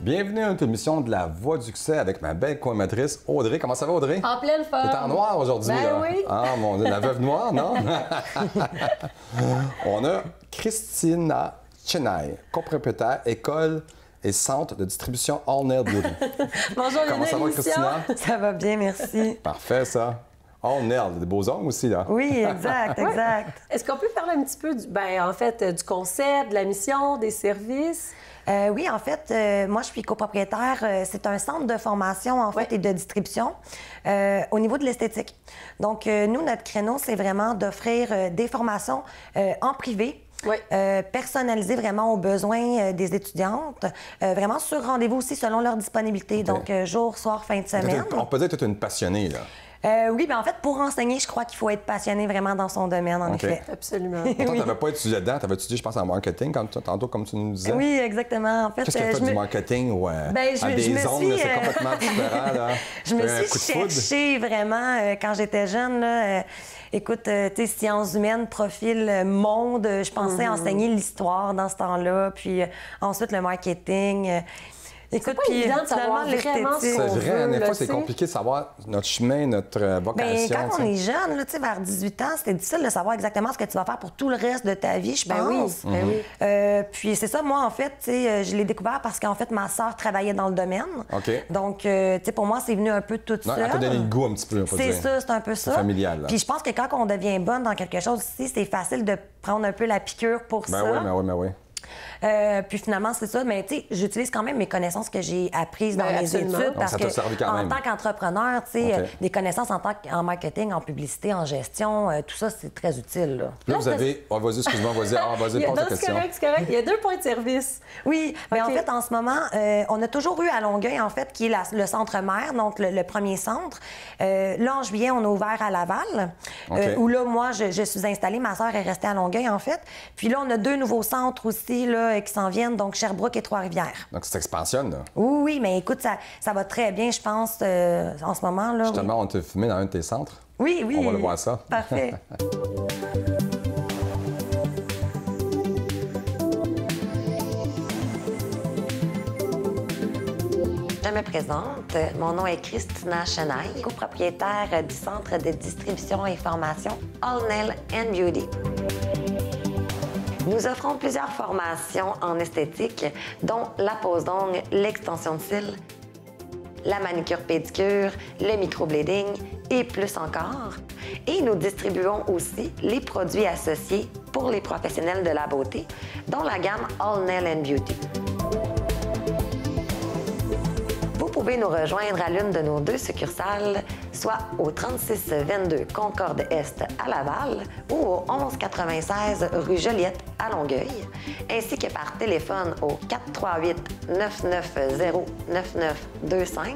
Bienvenue à notre émission de La Voix du succès avec ma belle co-animatrice Audrey. Comment ça va, Audrey? En pleine forme. T'es en noir aujourd'hui, ben là. Oui. Ah, mon Dieu, la veuve noire, non? On a Christina Chennai, copropriétaire, école et centre de distribution All Nail Beauty. Bonjour, Comment ça va, Christina? Ça va bien, merci. Parfait, ça. All Nail, des beaux ongles aussi, là. Oui, exact, exact. Est-ce qu'on peut parler un petit peu, du concept, de la mission, des services? Oui, en fait, moi, je suis copropriétaire. C'est un centre de formation, en fait, et de distribution au niveau de l'esthétique. Donc, nous, notre créneau, c'est vraiment d'offrir des formations en privé. Oui. Personnalisées vraiment aux besoins des étudiantes, vraiment sur rendez-vous aussi selon leur disponibilité, donc jour, soir, fin de semaine. On peut dire que tu es une passionnée, là. Oui, bien en fait, pour enseigner, je crois qu'il faut être passionné vraiment dans son domaine, en effet. Absolument. Pourtant, tu n'avais pas étudié dedans, tu avais étudié, je pense, en marketing, tantôt, comme tu nous disais. Oui, exactement. En fait, qu'est-ce que tu as fait du marketing ou à des ongles, c'est complètement différent, là? Je me suis cherchée vraiment quand j'étais jeune, là. Écoute, tu sais, sciences humaines, profil monde, je pensais enseigner l'histoire dans ce temps-là, puis ensuite le marketing. Écoute, c'est pas évident de savoir vraiment ce qu'on veut. C'est vrai, des fois, c'est compliqué de savoir notre chemin, notre vocation. Bien, quand on est jeune, là, vers 18 ans, c'était difficile de savoir exactement ce que tu vas faire pour tout le reste de ta vie, je pense. Ben oui. Puis c'est ça, moi, en fait, je l'ai découvert parce qu'en fait, ma sœur travaillait dans le domaine. OK. Donc, tu sais, pour moi, c'est venu un peu toute seule. Elle t'a donné le goût un petit peu, on peut dire. C'est ça, c'est un peu ça. C'est familial, là. Puis je pense que quand on devient bonne dans quelque chose aussi, c'est facile de prendre un peu la piqûre pour ça. Ben oui. Puis finalement, c'est ça. Mais tu sais, j'utilise quand même mes connaissances que j'ai apprises dans mes absolument. études. Donc, Parce ça t'a servi quand même. En tant qu'entrepreneur, tu sais, des connaissances en marketing, en publicité, en gestion, tout ça, c'est très utile. Là, vous avez... Oh, vas-y, excuse-moi, vas-y, pose ta question. C'est correct. Il y a 2 points de service. Oui, mais en fait, en ce moment, on a toujours eu à Longueuil, en fait, qui est le centre mère, donc le premier centre. Là, en juillet, on a ouvert à Laval, où là, moi, je suis installée. Ma sœur est restée à Longueuil, en fait. Puis là, on a 2 nouveaux centres aussi, là, qui s'en viennent, donc Sherbrooke et Trois-Rivières. Donc, ça expansionne, là. Oui, mais écoute, ça va très bien, je pense, en ce moment, là. Justement, on t'a filmé dans un de tes centres. Oui. On va le voir ça. Parfait. Je me présente. Mon nom est Christina Chennai, copropriétaire du centre de distribution et formation All Nail and Beauty. Nous offrons plusieurs formations en esthétique, dont la pose d'ongles, l'extension de cils, la manicure-pédicure, le microblading et plus encore. Et nous distribuons aussi les produits associés pour les professionnels de la beauté, dont la gamme All Nail and Beauty. Vous pouvez nous rejoindre à l'une de nos 2 succursales, soit au 3622 Concorde-Est à Laval ou au 1196 rue Joliette à Longueuil, ainsi que par téléphone au 438-990-9925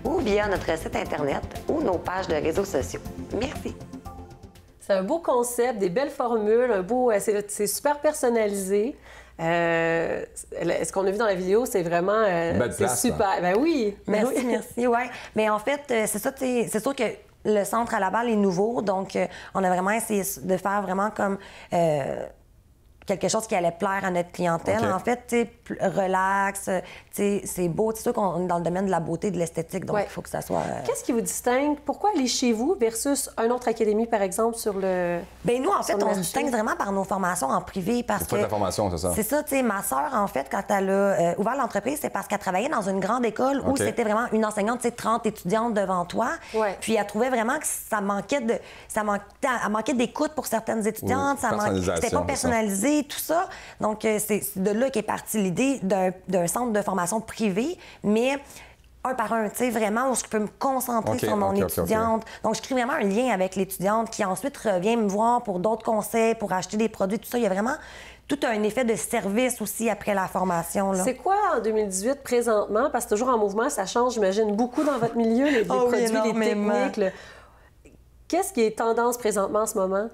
ou via notre site Internet ou nos pages de réseaux sociaux. Merci. C'est un beau concept, des belles formules, c'est super personnalisé. Ce qu'on a vu dans la vidéo, c'est vraiment c'est super. Ben oui. Merci. Ouais. Mais en fait, c'est ça, c'est sûr que le centre à Laval est nouveau, donc on a vraiment essayé de faire vraiment comme quelque chose qui allait plaire à notre clientèle. En fait, tu sais, relax, tu sais, c'est beau. C'est sûr qu'on est dans le domaine de la beauté et de l'esthétique, donc il faut que ça soit... Qu'est-ce qui vous distingue? Pourquoi aller chez vous versus une autre académie, par exemple, sur le... Bien, nous, en fait, on se distingue vraiment par nos formations en privé parce que... C'est pas de la formation, c'est ça? C'est ça, tu sais, ma sœur, en fait, quand elle a ouvert l'entreprise, c'est parce qu'elle travaillait dans une grande école où c'était vraiment une enseignante, tu sais, 30 étudiantes devant toi. Puis elle trouvait vraiment que ça manquait d'écoute pour certaines étudiantes, c'était pas personnalisé, tout ça. Donc, c'est de là qu'est partie l'idée d'un centre de formation privé, mais un par un, tu sais, vraiment où je peux me concentrer sur mon étudiante. Donc, je crée vraiment un lien avec l'étudiante qui ensuite revient me voir pour d'autres conseils, pour acheter des produits, tout ça. Il y a vraiment tout un effet de service aussi après la formation. C'est quoi en 2018 présentement? Parce que toujours en mouvement, ça change, j'imagine, beaucoup dans votre milieu, les produits, les techniques. Qu'est-ce qui est tendance présentement en ce moment?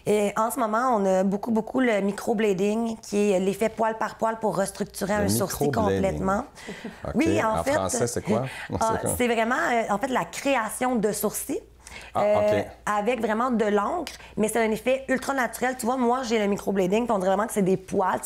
Et en ce moment, on a beaucoup le microblading, qui est l'effet poil par poil pour restructurer un sourcil complètement. Oui, en fait, français, c'est quoi? C'est vraiment, en fait, la création de sourcils. Avec vraiment de l'encre, mais c'est un effet ultra naturel. Tu vois, moi, j'ai le microblading, puis on dirait vraiment que c'est des poils,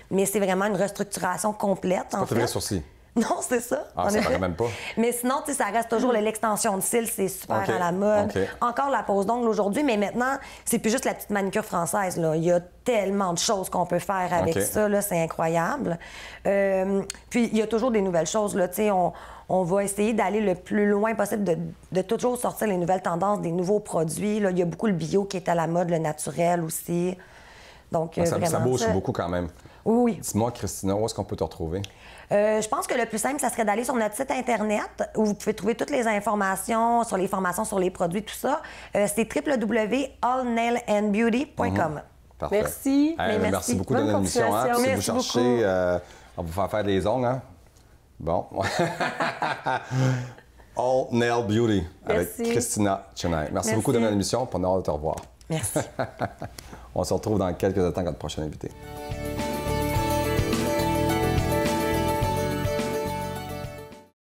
mais c'est vraiment une restructuration complète. C'est pas tes vrais sourcils? Non, c'est ça. Ah, ça paraît même pas. Mais sinon, ça reste toujours l'extension de cils, c'est super à la mode. Encore la pose d'ongles aujourd'hui, mais maintenant, c'est plus juste la petite manicure française. Là. Il y a tellement de choses qu'on peut faire avec ça, là, c'est incroyable. Puis, il y a toujours des nouvelles choses. Là, on va essayer d'aller le plus loin possible, de toujours sortir les nouvelles tendances, des nouveaux produits. Là. Il y a beaucoup le bio qui est à la mode, le naturel aussi. Donc, ça bouge beaucoup quand même. Oui. Dis-moi, Christina, où est-ce qu'on peut te retrouver? Je pense que le plus simple, ça serait d'aller sur notre site Internet où vous pouvez trouver toutes les informations sur les formations, sur les produits, tout ça. C'est www.allnailandbeauty.com. Parfait. Merci. Merci beaucoup de l'émission. Si vous cherchez, on va vous faire les ongles. Hein? Bon. All Nail Beauty avec Christina Chenay. Merci beaucoup de l'émission. On a hâte de te revoir. Merci. On se retrouve dans quelques instants avec notre prochain invité.